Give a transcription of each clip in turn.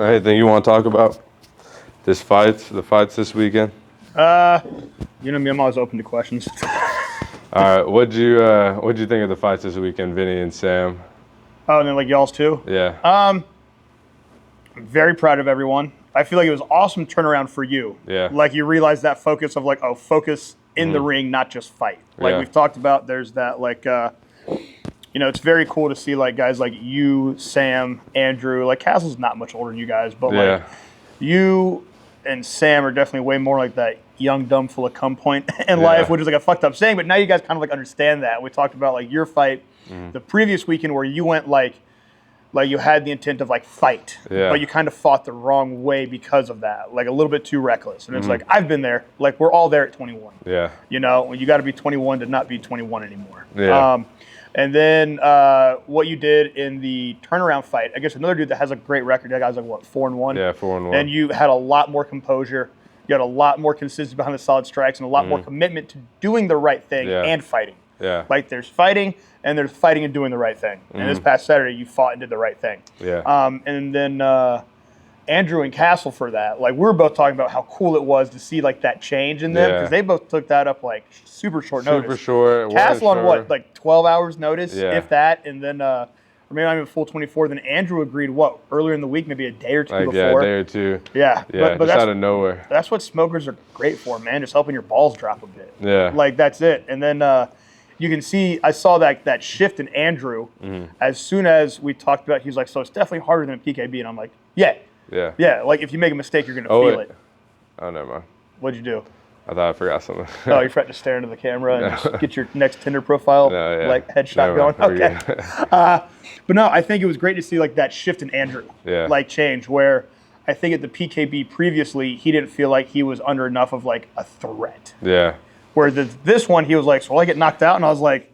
Anything you want to talk about? The fights this weekend? You know me, I'm always open to questions. All right, what'd you think of the fights this weekend, Vinnie and Sam? Oh, and then like y'all's too? Yeah. I'm very proud of everyone. I feel like it was awesome turnaround for you. Yeah. Like you realized that focus of like, focus in the ring, not just fight. Like we've talked about, there's that like, it's very cool to see like guys like you, Sam, Andrew, like Castle's not much older than you guys, but like you and Sam are definitely way more like that young, dumb, full of cum point in life, which is like a fucked up saying, but now you guys kind of like understand that. We talked about like your fight the previous weekend where you went like you had the intent of like fight, but you kind of fought the wrong way because of that, like a little bit too reckless. And it's like, I've been there, like we're all there at 21. Yeah. You know, when you got to be 21 to not be 21 anymore. Yeah. And then what you did in the turnaround fight, I guess another dude that has a great record, that guy's like, what, 4-1? Yeah, 4-1. And you had a lot more composure. You had a lot more consistency behind the solid strikes and a lot more commitment to doing the right thing and fighting. Yeah. Like there's fighting and there's fighting and doing the right thing. And this past Saturday, you fought and did the right thing. Yeah. And then Andrew and Castle for that. Like we were both talking about how cool it was to see like that change in them because they both took that up like super short notice. Super short. Castle on what, like 12 hours notice, if that, and then or maybe not even full 24. Then Andrew agreed earlier in the week, maybe a day or two before. Yeah, a day or two. Yeah, but just out of nowhere. That's what smokers are great for, man. Just helping your balls drop a bit. Yeah, like that's it. And then you can see, I saw that shift in Andrew as soon as we talked about. He was like, so it's definitely harder than a PKB, and I'm like, yeah. Like if you make a mistake, you're gonna feel it. Oh, never mind. What'd you do? I thought I forgot something. Oh, you're trying to stare into the camera and just get your next Tinder profile, like headshot going. Okay. But no, I think it was great to see like that shift in Andrew, like change where I think at the PKB previously, he didn't feel like he was under enough of like a threat. Yeah. Where this one, he was like, so will I get knocked out? And I was like,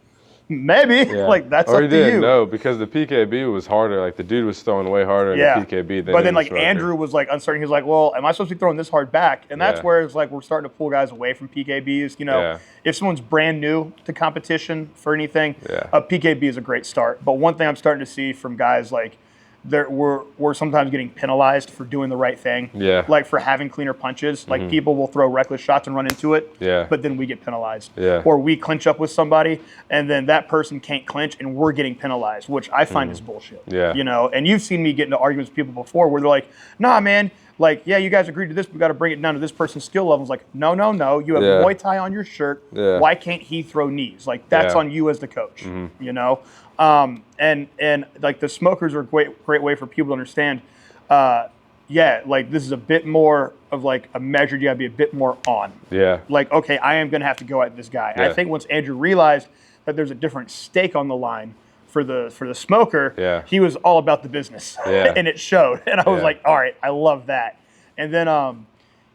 maybe. Like, that's up to you. Or he didn't know because the PKB was harder. Like, the dude was throwing way harder in the PKB than But then, like, Andrew was, like, uncertain. He was like, well, am I supposed to be throwing this hard back? And that's where it's like we're starting to pull guys away from PKBs. You know, if someone's brand new to competition for anything, a PKB is a great start. But one thing I'm starting to see from guys, like, we're sometimes getting penalized for doing the right thing. Yeah. Like for having cleaner punches. Like people will throw reckless shots and run into it. Yeah. But then we get penalized. Yeah. Or we clinch up with somebody and then that person can't clinch and we're getting penalized, which I find is bullshit. Yeah. You know, and you've seen me get into arguments with people before where they're like, nah, man, like, yeah, you guys agreed to this, we got to bring it down to this person's skill level. It's like, no. You have Muay Thai on your shirt. Yeah. Why can't he throw knees? Like, that's on you as the coach, you know? And like the smokers are a great way for people to understand, like this is a bit more of like a measure you got to be a bit more on. Yeah. Like, okay, I am going to have to go at this guy. Yeah. I think once Andrew realized that there's a different stake on the line for the smoker, he was all about the business and it showed. And I was like, all right, I love that. And then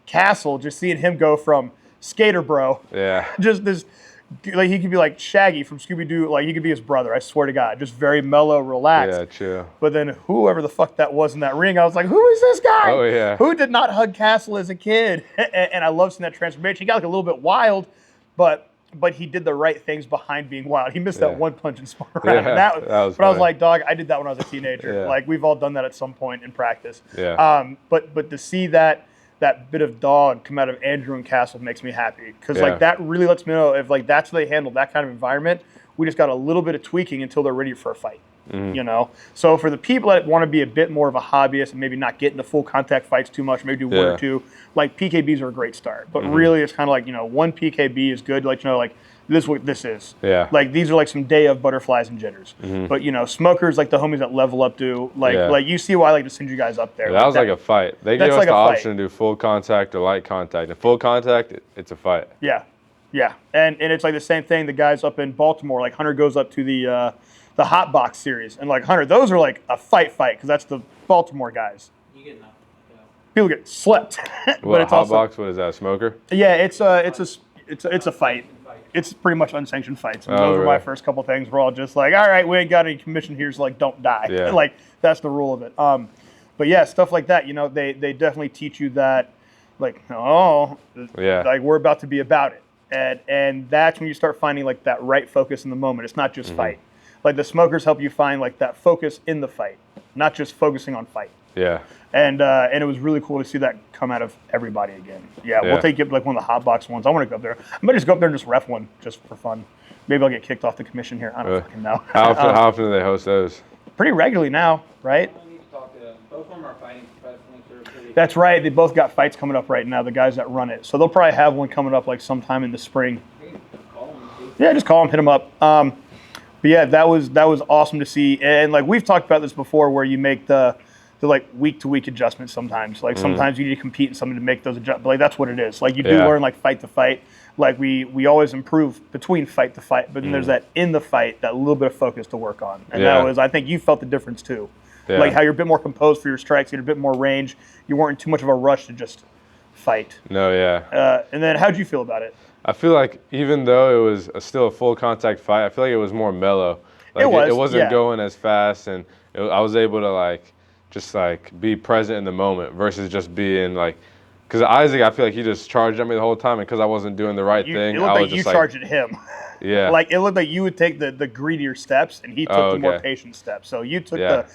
Castle, just seeing him go from skater bro, just this, like he could be like Shaggy from Scooby-Doo, like he could be his brother, I swear to God, just very mellow, relaxed. Yeah, chill. But then whoever the fuck that was in that ring, I was like, who is this guy? Oh, yeah. Who did not hug Castle as a kid? And I love seeing that transformation. He got like a little bit wild, but he did the right things behind being wild. He missed that one punch and spun around. Yeah, that was but I was like, dog, I did that when I was a teenager. Like we've all done that at some point in practice. Yeah. But to see that bit of dog come out of Andrew and Castle makes me happy because like that really lets me know if like that's how they handle that kind of environment. We just got a little bit of tweaking until they're ready for a fight. You know, so for the people that want to be a bit more of a hobbyist and maybe not get into full contact fights too much, maybe do one or two, like PKBs are a great start. But really, it's kind of like, you know, one PKB is good. Like, you know, like this is what this is. Yeah. Like these are like some day of butterflies and jitters. But you know, smokers like the homies that level up do like you see why I like to send you guys up there. Yeah, that was like a fight. They gave us the option to do full contact or light contact. And full contact, it's a fight. Yeah. Yeah. And it's like the same thing. The guys up in Baltimore, like Hunter goes up to the Hot Box series, and like Hunter, those are like a fight because that's the Baltimore guys. You get knocked out. People get slept. But it's Hot Box, what is that? A smoker? Yeah, it's a fight. It's pretty much unsanctioned fights. And those were my first couple things. We're all just like, all right, we ain't got any commission here, so like, don't die. Yeah. Like that's the rule of it. But yeah, stuff like that. You know, they definitely teach you that, like, like we're about to be about it, and that's when you start finding like that right focus in the moment. It's not just fight. Like the smokers help you find like that focus in the fight, not just focusing on fight. Yeah. And it was really cool to see that come out of everybody again. Yeah, we'll take you like one of the hot box ones. I want to go up there. I might just go up there and just ref one just for fun. Maybe I'll get kicked off the commission here. I don't fucking know. How often do they host those? Pretty regularly now, right? I need to talk to them. Both of them are fighting professionally. That's right. They both got fights coming up right now, the guys that run it. So they'll probably have one coming up like sometime in the spring. Yeah, just call them, hit them up. But yeah, that was awesome to see. And like we've talked about this before, where you make the like week to week adjustments sometimes. Like sometimes you need to compete in something to make those adjustments. Like that's what it is. Like you do learn like fight to fight. Like we always improve between fight to fight, but then there's that in the fight, that little bit of focus to work on. And that was, I think you felt the difference too. Yeah. Like how you're a bit more composed for your strikes, you had a bit more range. You weren't in too much of a rush to just fight. No, yeah. And then how'd you feel about it? I feel like even though it was still a full contact fight, I feel like it was more mellow. Like it wasn't going as fast, and I was able to just be present in the moment versus just being like, because Isaac, I feel like he just charged at me the whole time, and because I wasn't doing the right thing, it looked like you charged at him. Yeah. Like it looked like you would take the greedier steps, and he took the more patient steps. So you took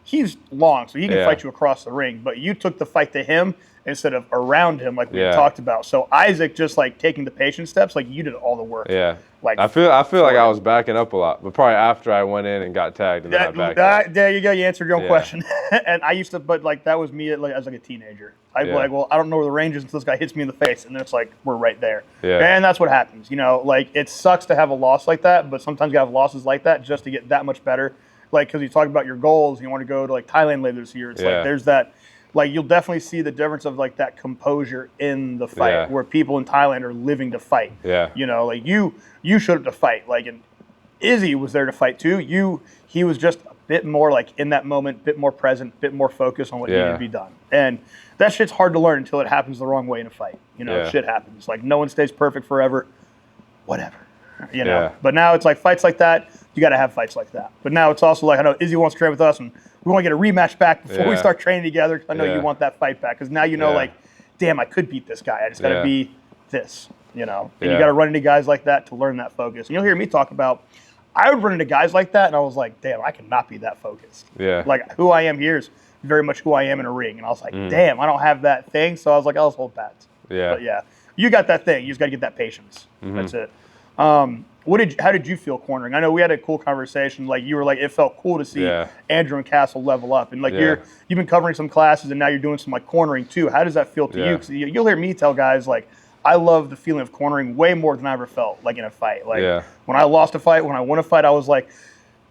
he's long, so he can fight you across the ring, but you took the fight to him instead of around him, like we talked about. So Isaac just taking the patient steps, like you did all the work. Yeah. Like I feel like I was backing up a lot, but probably after I went in and got tagged, and then I backed up. There you go. You answered your own question. And I used to, but that was me as a teenager. I'd be like, well, I don't know where the range is until this guy hits me in the face, and then it's like we're right there. Yeah. And that's what happens. It sucks to have a loss like that, but sometimes you have losses like that just to get that much better. Because you talk about your goals, and you want to go to Thailand later this year. It's like there's that. You'll definitely see the difference of that composure in the fight, where people in Thailand are living to fight. Yeah. You showed up to fight. And Izzy was there to fight too. He was just a bit more in that moment, bit more present, bit more focused on what needed to be done. And that shit's hard to learn until it happens the wrong way in a fight. Shit happens. No one stays perfect forever. Whatever. But now it's fights like that. You got to have fights like that. But now it's also I know Izzy wants to train with us, and we want to get a rematch back before we start training together. I know you want that fight back, because now damn, I could beat this guy. I just got to be this, And you got to run into guys like that to learn that focus. And you'll hear me talk about, I would run into guys like that, and I was like, damn, I cannot be that focused. Yeah. Who I am here is very much who I am in a ring. And I was like, damn, I don't have that thing. So I was like, I'll just hold pat. Yeah. But yeah, you got that thing. You just got to get that patience. That's it. How did you feel cornering? I know we had a cool conversation. You were it felt cool to see Andrew and Castle level up, and you've been covering some classes, and now you're doing some cornering too. How does that feel to you? 'Cause you'll hear me tell guys I love the feeling of cornering way more than I ever felt in a fight. When I lost a fight, when I won a fight, I was like,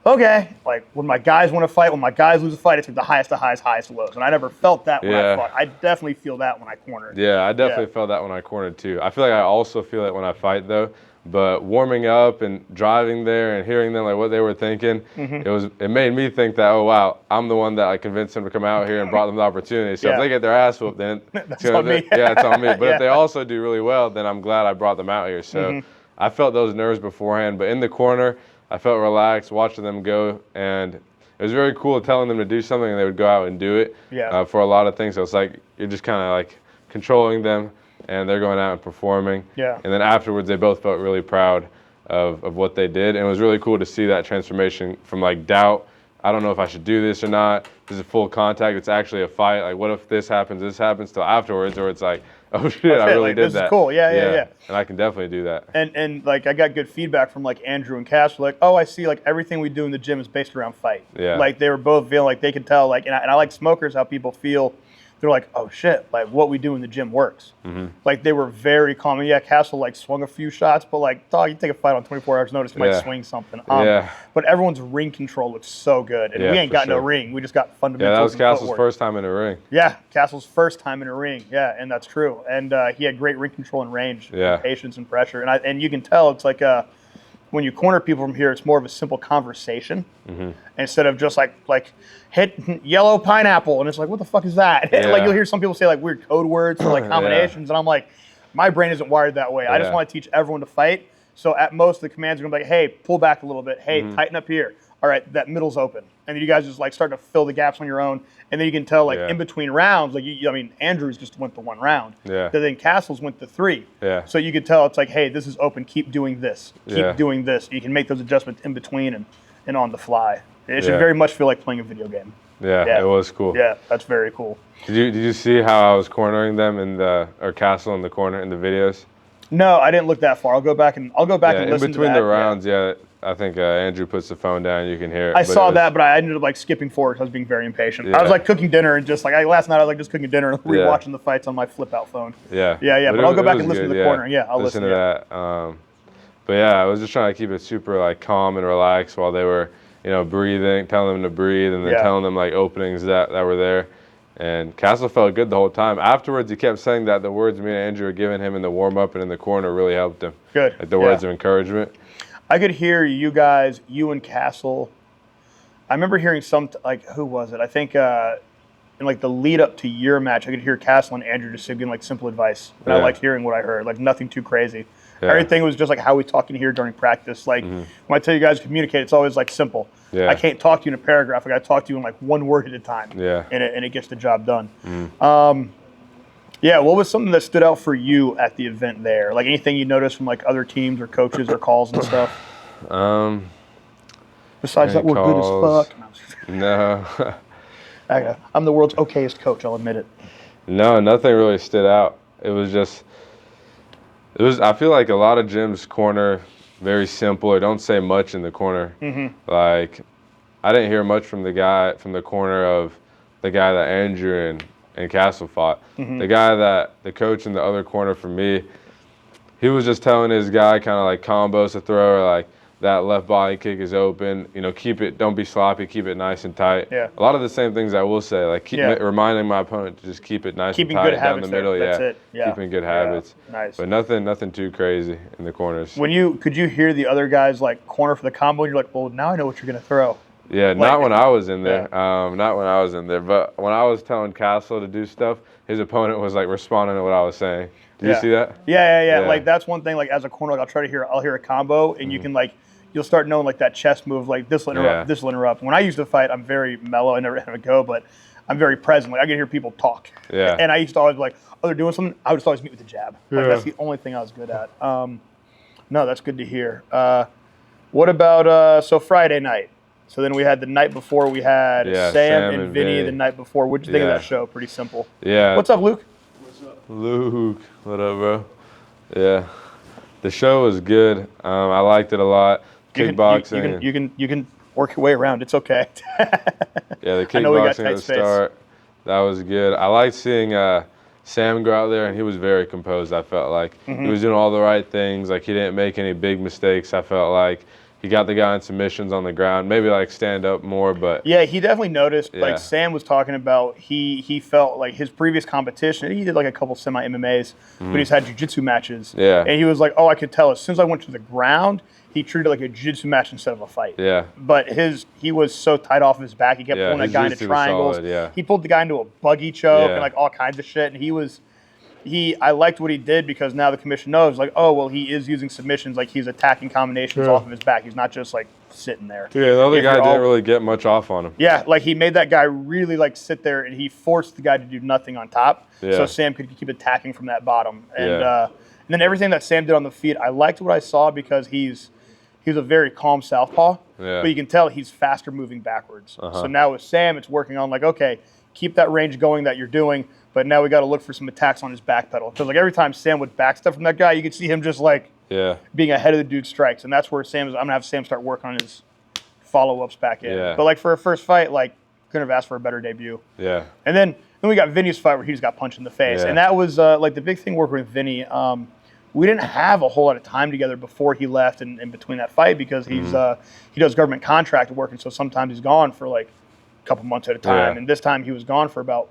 okay. When my guys win a fight, when my guys lose a fight, it's the highest of highs, highest of lows, and I never felt that when I fought. I definitely feel that when I cornered. Yeah, I definitely felt that when I cornered too. I feel like I also feel it when I fight though. But warming up and driving there and hearing them what they were thinking, it made me think that, oh wow, I'm the one that convinced them to come out here and brought them the opportunity. So if they get their ass whooped, then it's on me. It's on me. But if they also do really well, then I'm glad I brought them out here. So I felt those nerves beforehand, but in the corner, I felt relaxed watching them go, and it was very cool telling them to do something, and they would go out and do it. For a lot of things, so it's you're just kind of controlling them, and they're going out and performing. Yeah. And then afterwards, they both felt really proud of what they did. And it was really cool to see that transformation from doubt, I don't know if I should do this or not, this is full contact, it's actually a fight, what if this happens, till afterwards, or it's oh shit, I really did this that. Is cool, yeah. And I can definitely do that. And I got good feedback from Andrew and Cash, oh, I see everything we do in the gym is based around fight. Yeah. They were both feeling they could tell, and I like smokers, how people feel. They're oh shit, what we do in the gym works. They were very calm. Yeah, Castle swung a few shots, but dog, you take a fight on 24 hours notice, you might swing something. But everyone's ring control looks so good, and we ain't got no ring. We just got fundamentals. Yeah, that was Castle's first time in a ring. Yeah, Castle's first time in a ring. Yeah, and that's true. And he had great ring control and range, and patience and pressure. And you can tell it's when you corner people from here, it's more of a simple conversation instead of just hit yellow pineapple, and it's what the fuck is that? You'll hear some people say weird code words or combinations, and I'm my brain isn't wired that way. I just want to teach everyone to fight. So at most, the commands are gonna be hey, pull back a little bit. Hey, tighten up here. All right, that middle's open, and then you guys just start to fill the gaps on your own, and then you can tell in between rounds, Andrews just went the one round. Yeah. Then Castles went the 3. Yeah. So you could tell it's hey, this is open. Keep doing this. Keep doing this. You can make those adjustments in between and on the fly. It should very much feel like playing a video game. Yeah, it was cool. Yeah, that's very cool. Did you see how I was cornering them or Castle in the corner in the videos? No, I didn't look that far. I'll go back and listen to that. In between the rounds, I think Andrew puts the phone down. You can hear it. I saw that, but I ended up skipping forward because I was being very impatient. I was cooking dinner and just last night I was just cooking dinner and rewatching the fights on my flip out phone. Yeah. But I'll go back and listen to the corner. Yeah, I'll listen to that. But I was just trying to keep it super calm and relaxed while they were, breathing, telling them to breathe, and then telling them openings that were there. And Castle felt good the whole time. Afterwards, he kept saying that the words me and Andrew were giving him in the warm up and in the corner really helped him. Good. The words of encouragement. I could hear you guys, you and Castle. I remember hearing who was it? I think in the lead up to your match, I could hear Castle and Andrew just giving simple advice. And I liked hearing what I heard, nothing too crazy. Yeah. Everything was just how we talking here during practice. When I tell you guys to communicate, it's always simple. Yeah. I can't talk to you in a paragraph. I got to talk to you in one word at a time. Yeah. And it gets the job done. What was something that stood out for you at the event there? Anything you noticed from other teams or coaches or calls and stuff? Besides that, we're good as fuck. No. I'm the world's okayest coach. I'll admit it. No, nothing really stood out. It was just. I feel like a lot of gyms corner very simple or don't say much in the corner. I didn't hear much from the corner of the guy that Andrew and Castle fought. The guy the coach in the other corner for me, he was just telling his guy kind of combos to throw or that left body kick is open. Keep it, don't be sloppy, keep it nice and tight. Yeah. A lot of the same things I will say, reminding my opponent to just keep it nice and tight down the middle. That's it. Yeah. Keeping good habits. Nice. But nothing too crazy in the corners. Could you hear the other guys corner for the combo and you're well, now I know what you're gonna throw. Yeah, not when I was in there. Not when I was in there. But when I was telling Castle to do stuff, his opponent was responding to what I was saying. Did you see that? Yeah. That's one thing. As a corner, I'll hear a combo, and you can you'll start knowing that chest move, this will interrupt, this will interrupt. When I used to fight, I'm very mellow. I never have a go, but I'm very present. I can hear people talk. Yeah. And I used to always be they're doing something. I would just always meet with the jab. That's the only thing I was good at. No, that's good to hear. What about Friday night? So then we had the night before, we had Sam and Vinnie the night before. What'd you think of that show? Pretty simple. Yeah. What's up, Luke? What's up? Luke. What up, bro? Yeah. The show was good. I liked it a lot. Kickboxing. You can work your way around. It's okay. The kickboxing at the start. That was good. I liked seeing Sam go out there, and he was very composed, I felt like. He was doing all the right things. He didn't make any big mistakes, I felt like. He got the guy in submissions on the ground, maybe stand up more, but yeah, he definitely noticed. Sam was talking about, he felt his previous competition. He did a couple semi MMAs, but he's had jiu-jitsu matches. Yeah, and he was I could tell as soon as I went to the ground, he treated it like a jiu-jitsu match instead of a fight. Yeah, but he was so tight off his back. He kept pulling that guy into triangles. Solid, he pulled the guy into a buggy choke and all kinds of shit. And I liked what he did because now the commission knows, he is using submissions, he's attacking combinations off of his back. He's not just sitting there. Yeah, the other guy didn't really get much off on him. Yeah, he made that guy really sit there, and he forced the guy to do nothing on top, so Sam could keep attacking from that bottom. And then everything that Sam did on the feet, I liked what I saw because he's a very calm southpaw, but you can tell he's faster moving backwards. So now with Sam, it's working on okay, keep that range going that you're doing. But now we got to look for some attacks on his back pedal. Because every time Sam would backstep from that guy, you could see him just being ahead of the dude's strikes. And that's where I'm going to have Sam start working on his follow-ups back in. Yeah. But for a first fight, couldn't have asked for a better debut. Yeah. And then we got Vinnie's fight where he just got punched in the face. Yeah. And that was the big thing working with Vinnie. We didn't have a whole lot of time together before he left and in between that fight because he does government contract work. And so sometimes he's gone for a couple months at a time. Yeah. And this time he was gone for about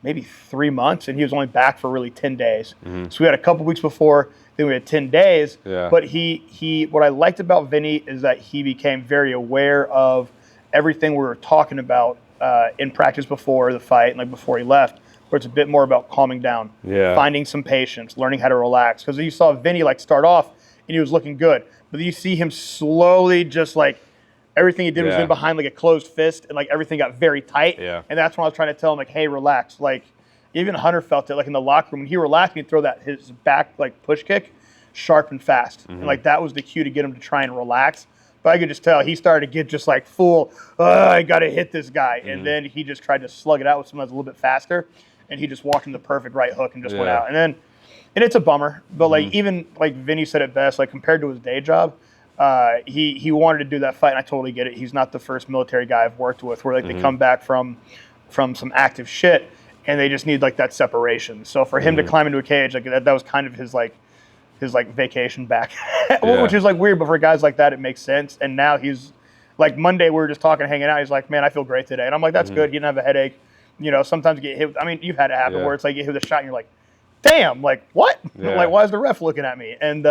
maybe 3 months, and he was only back for really 10 days. So we had a couple weeks before, then we had 10 days. Yeah. But what I liked about Vinnie is that he became very aware of everything we were talking about in practice before the fight, before he left, where it's a bit more about calming down, finding some patience, learning how to relax. Because you saw Vinnie start off, and he was looking good. But you see him slowly just everything he did was in behind a closed fist, and everything got very tight. Yeah. And that's when I was trying to tell him hey, relax. Even Hunter felt it in the locker room when he relaxed, he'd throw his back push kick, sharp and fast. And that was the cue to get him to try and relax. But I could just tell he started to get just like full, I got to hit this guy. And then he just tried to slug it out with someone that's a little bit faster. And he just walked in the perfect right hook and just went out. And it's a bummer. But like even like Vinnie said it best, like compared to his day job, he wanted to do that fight. And I totally get it. He's not the first military guy I've worked with where like they come back from some active shit and they just need like that separation. So for him to climb into a cage, like that was kind of his vacation back, which is like weird, but for guys like that, it makes sense. And now he's like Monday, we were just talking, hanging out. He's like, man, I feel great today. And I'm like, that's good. He didn't have a headache. You know, sometimes you get hit. I mean, you've had it happen where it's like you hit with a shot and you're like, damn, like what? Like, why is the ref looking at me? And,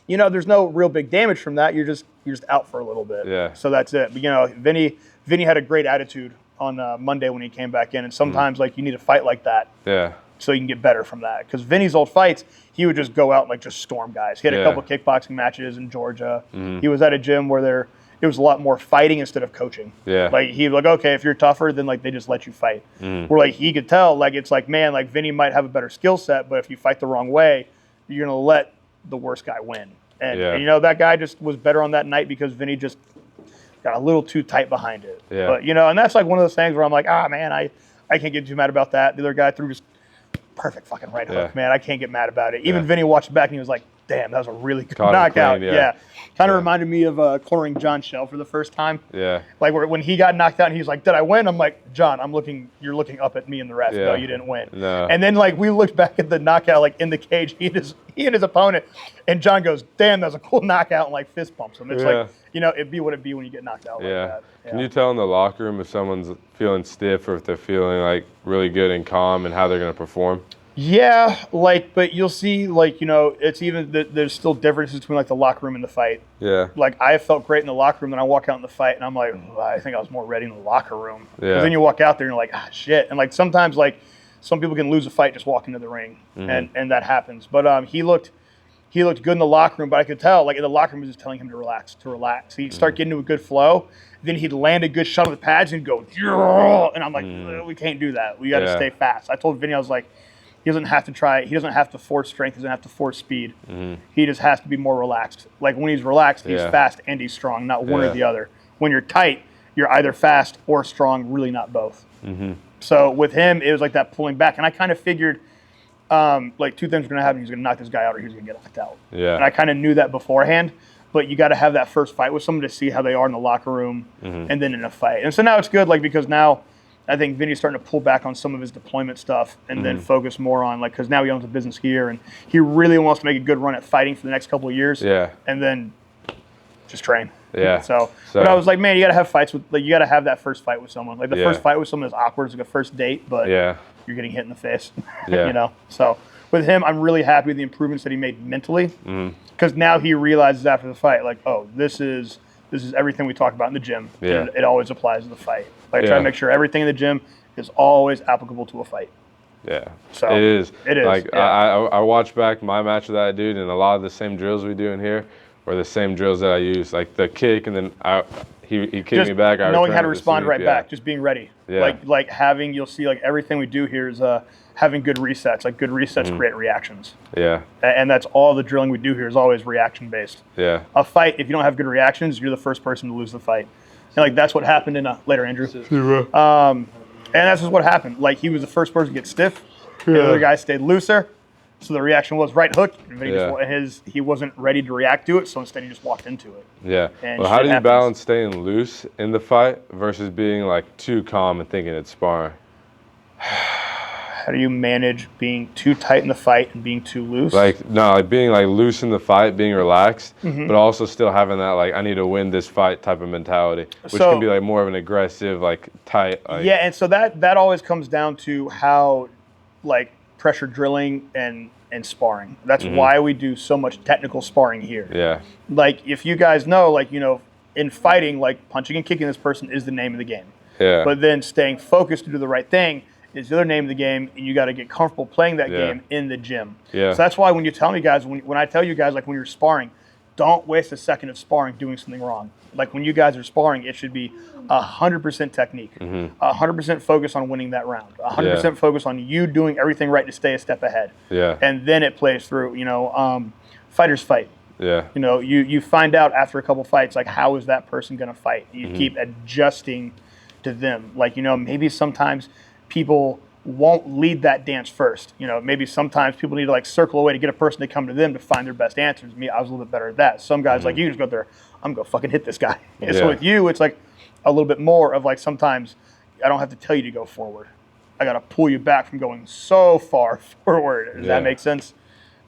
you know, there's no real big damage from that. You're just out for a little bit. Yeah. So that's it. But, you know, Vinnie had a great attitude on Monday when he came back in. And sometimes like you need a fight like that. Yeah. So you can get better from that. Because Vinnie's old fights, he would just go out and like just storm guys. He had a couple kickboxing matches in Georgia. He was at a gym where it was a lot more fighting instead of coaching. Yeah. Like he'd be like, okay, if you're tougher, then like they just let you fight. Where like he could tell, like it's like, man, like Vinnie might have a better skill set, but if you fight the wrong way, you're gonna let the worst guy win. And you know, that guy just was better on that night because Vinnie just got a little too tight behind it. Yeah. But you know, and that's like one of those things where I'm like, man, I can't get too mad about that. The other guy threw just perfect fucking right hook, man. I can't get mad about it. Even Vinnie watched it back and he was like, damn, that was a really good knockout. Clean, kind of reminded me of cornering John Shell for the first time. Yeah. Like when he got knocked out and he's like, did I win? I'm like, John, you're looking up at me and the ref. No, you didn't win. No. And then like we looked back at the knockout like in the cage, he and his opponent, and John goes, damn, that was a cool knockout, and like fist bumps him. It's like, you know, it'd be what it'd be when you get knocked out like that. Can you tell in the locker room if someone's feeling stiff or if they're feeling like really good and calm and how they're going to perform? Yeah, like, but you'll see, like, you know, it's even, there's still differences between, like, the locker room and the fight. Yeah. Like, I felt great in the locker room, then I walk out in the fight, and I'm like, I think I was more ready in the locker room. Yeah. Because then you walk out there, and you're like, shit. And, like, sometimes, like, some people can lose a fight just walking to the ring, and that happens. But he looked good in the locker room, but I could tell, like, in the locker room, was just telling him to relax. He'd start getting into a good flow, then he'd land a good shot on the pads, and he'd go, and I'm like, we can't do that. We got to stay fast. I told Vinnie, I was like, he doesn't have to try. He doesn't have to force strength. He doesn't have to force speed. He just has to be more relaxed. Like when he's relaxed, he's fast and he's strong, not one or the other. When you're tight, you're either fast or strong, really not both. So with him, it was like that pulling back. And I kind of figured like two things were going to happen. He was going to knock this guy out or he was going to get knocked out. Yeah. And I kind of knew that beforehand. But you got to have that first fight with someone to see how they are in the locker room and then in a fight. And so now it's good, like because now I think Vinny's starting to pull back on some of his deployment stuff and then focus more on, like, because now he owns a business here and he really wants to make a good run at fighting for the next couple of years. Yeah. And then just train. Yeah. So but I was like, man, you got to have fights with, like, you got to have that first fight with someone. Like, the first fight with someone is awkward. It's like a first date, but you're getting hit in the face. You know? So with him, I'm really happy with the improvements that he made mentally because now he realizes after the fight, like, oh, this is everything we talk about in the gym. Yeah. It always applies to the fight. Like, I try to make sure everything in the gym is always applicable to a fight. Yeah. So it is. Like, I watched back my match with that dude, and a lot of the same drills we do in here were the same drills that I use. Like the kick, and then he kicked me back. Knowing how to respond right back, just being ready. Yeah. Like having, you'll see, like, everything we do here is having good resets. Like, good resets create reactions. Yeah. And that's all the drilling we do here is always reaction based. Yeah. A fight, if you don't have good reactions, you're the first person to lose the fight. And like that's what happened in later, Andrew. And that's just what happened. Like, he was the first person to get stiff. And the other guy stayed looser. So the reaction was right hook. And he wasn't ready to react to it. So instead he just walked into it. Yeah. Well, how do you balance staying loose in the fight versus being like too calm and thinking it's sparring? How do you manage being too tight in the fight and being too loose? Like being like loose in the fight, being relaxed, but also still having that like I need to win this fight type of mentality, which can be like more of an aggressive, like tight. Like, yeah, and so that always comes down to how like pressure drilling and sparring. That's why we do so much technical sparring here. Yeah. Like if you guys know, like, you know, in fighting, like punching and kicking this person is the name of the game. Yeah. But then staying focused to do the right thing is the other name of the game, and you got to get comfortable playing that game in the gym. Yeah. So that's why when you tell me guys, when I tell you guys, like when you're sparring, don't waste a second of sparring doing something wrong. Like when you guys are sparring, it should be 100% technique, 100% focus on winning that round, 100% focus on you doing everything right to stay a step ahead. Yeah. And then it plays through, you know, fighters fight. Yeah. You know, you find out after a couple fights, like, how is that person going to fight? You keep adjusting to them. Like, you know, maybe sometimes people won't lead that dance first. You know, maybe sometimes people need to like circle away to get a person to come to them to find their best answers. Me, I was a little bit better at that. Some guys like you just go there, I'm going to fucking hit this guy. And so with you, it's like a little bit more of like sometimes I don't have to tell you to go forward. I got to pull you back from going so far forward. Does that make sense?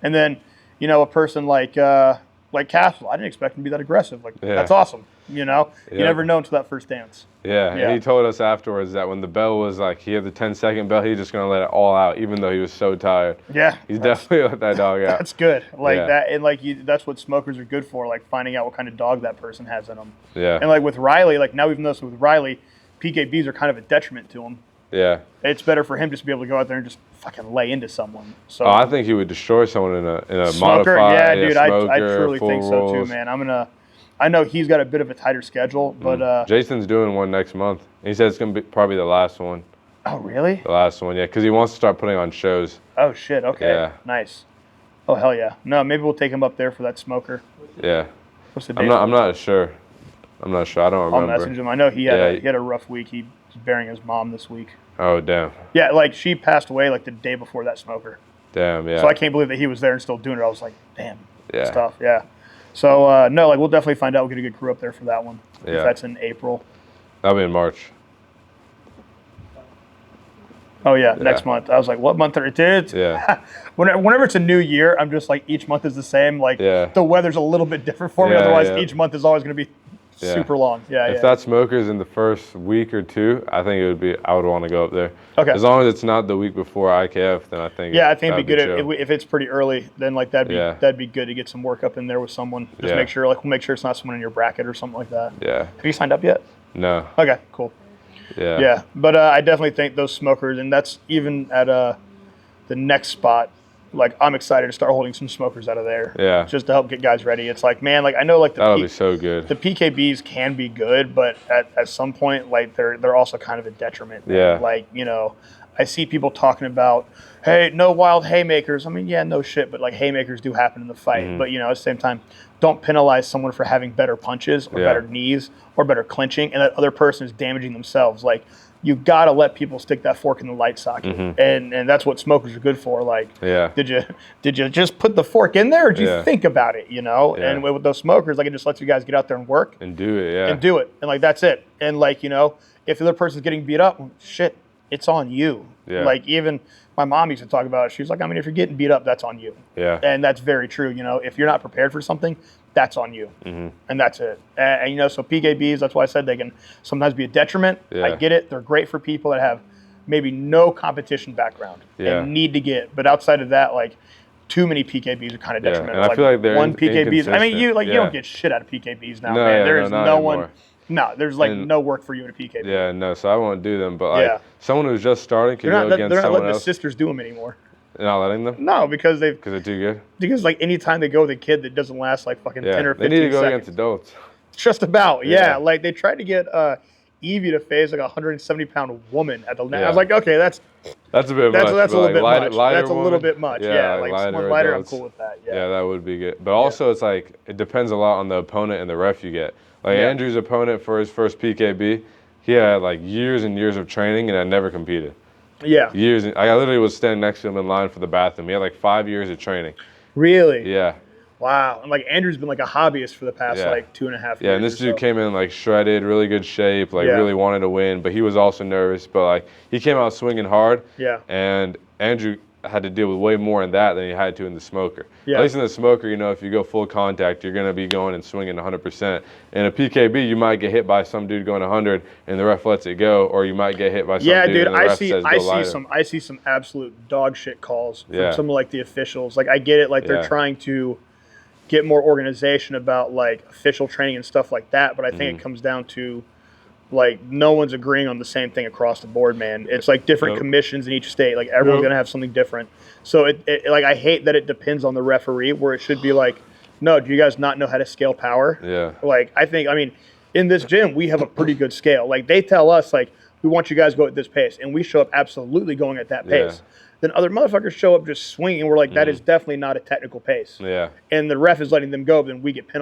And then, you know, a person like Castle, I didn't expect him to be that aggressive. Like, that's awesome. You know, you never know until that first dance. Yeah, and he told us afterwards that when the bell was like, he had the 10-second bell, he was just going to let it all out, even though he was so tired. Yeah. He's definitely let that dog out. That's good. Like that, and like that's what smokers are good for, like finding out what kind of dog that person has in them. Yeah. And like with Riley, like now we've noticed with Riley, PKBs are kind of a detriment to him. Yeah. It's better for him just to be able to go out there and just fucking lay into someone. So I think he would destroy someone in a smoker, modified. Yeah, dude, smoker, I truly think so rolls. too, man. I know he's got a bit of a tighter schedule, but Jason's doing one next month. He said it's gonna be probably the last one. Oh, really? The last one, yeah, because he wants to start putting on shows. Oh shit. Okay. Yeah. Nice. Oh hell yeah. No, maybe we'll take him up there for that smoker. Yeah. What's the date? I'm not sure. I don't remember. I'll message him. I know he had a rough week. He's burying his mom this week. Oh damn. Yeah, like she passed away like the day before that smoker. Damn, yeah. So I can't believe that he was there and still doing it. I was like, damn. Yeah. Stuff. Yeah. So no, like we'll definitely find out. We'll get a good crew up there for that one. Yeah. If that's in April. That'll be in March. Oh yeah, next month. I was like, what month are it? Dude? Yeah. Whenever it's a new year, I'm just like each month is the same. Like the weather's a little bit different for me. Otherwise, each month is always going to be super long. Yeah. If that smoker's in the first week or two, I think I would want to go up there. Okay. As long as it's not the week before IKF, then I think. Yeah, I think it'd be good if it's pretty early. Then like that'd be good to get some work up in there with someone. Just make sure it's not someone in your bracket or something like that. Yeah. Have you signed up yet? No. Okay. Cool. Yeah. Yeah, but I definitely think those smokers, and that's even at the next spot. Like I'm excited to start holding some smokers out of there. Yeah. Just to help get guys ready. It's like, man, like I know like that'll be so good. The PKBs can be good, but at some point, like they're also kind of a detriment. Yeah. Like, you know, I see people talking about, hey, no wild haymakers. I mean, yeah, no shit, but like haymakers do happen in the fight. But you know, at the same time, don't penalize someone for having better punches or better knees or better clinching, and that other person is damaging themselves. Like, you gotta let people stick that fork in the light socket, and that's what smokers are good for. Like, did you just put the fork in there, or did you think about it? You know, and with those smokers, like it just lets you guys get out there and work and do it, and like that's it. And like, you know, if the other person's getting beat up, well, shit, it's on you. Like even my mom used to talk about it. She was like, I mean, if you're getting beat up, that's on you. Yeah. And that's very true. You know, if you're not prepared for something, that's on you. And that's it. And you know, so PKBs, that's why I said they can sometimes be a detriment. I get it. They're great for people that have maybe no competition background and need to get. But outside of that, like too many PKBs are kind of detrimental. And I feel like they're one PKBs. I mean, you don't get shit out of PKBs now, man. There is no one. No, there's like no work for you in a PKB. Yeah, no, so I won't do them. But like someone who's just starting can go against someone else. They're not letting the sisters do them anymore. They're not letting them? No, because they're too good? Because like anytime they go with a kid that doesn't last like fucking 10 or 15 seconds. They need to go against adults. Just about, Like they tried to get Evie to face like a 170-pound woman at the I was like, okay, that's a bit much. That's a little bit much. That's a little bit much. Yeah, like someone lighter, I'm cool with that. Yeah, that would be good. But also it's like it depends a lot on the opponent and the ref you get. Like Andrew's opponent for his first PKB, he had like years and years of training and had never competed. Yeah. Years. I literally was standing next to him in line for the bathroom. He had like 5 years of training. Really? Yeah. Wow. And like Andrew's been like a hobbyist for the past like 2.5 years. Yeah, and this dude came in like shredded, really good shape, like really wanted to win, but he was also nervous. But like he came out swinging hard. Yeah. And Andrew had to deal with way more in that than he had to in the smoker. Yeah. At least in the smoker, you know, if you go full contact, you're going to be going and swinging 100%. In a PKB, you might get hit by some dude going 100 and the ref lets it go, or you might get hit by some dude and the ref says go lighter. I see some absolute dog shit calls from some of like the officials. Like I get it, like they're trying to get more organization about like official training and stuff like that, but I think it comes down to like no one's agreeing on the same thing across the board, man. It's like different commissions in each state. Like everyone's gonna have something different. So it like I hate that it depends on the referee, where it should be like, no, do you guys not know how to scale power? Yeah. Like I mean, in this gym we have a pretty good scale. Like they tell us like we want you guys to go at this pace. And we show up absolutely going at that pace. Then other motherfuckers show up just swinging. And we're like, that is definitely not a technical pace. Yeah. And the ref is letting them go, then we get penalized.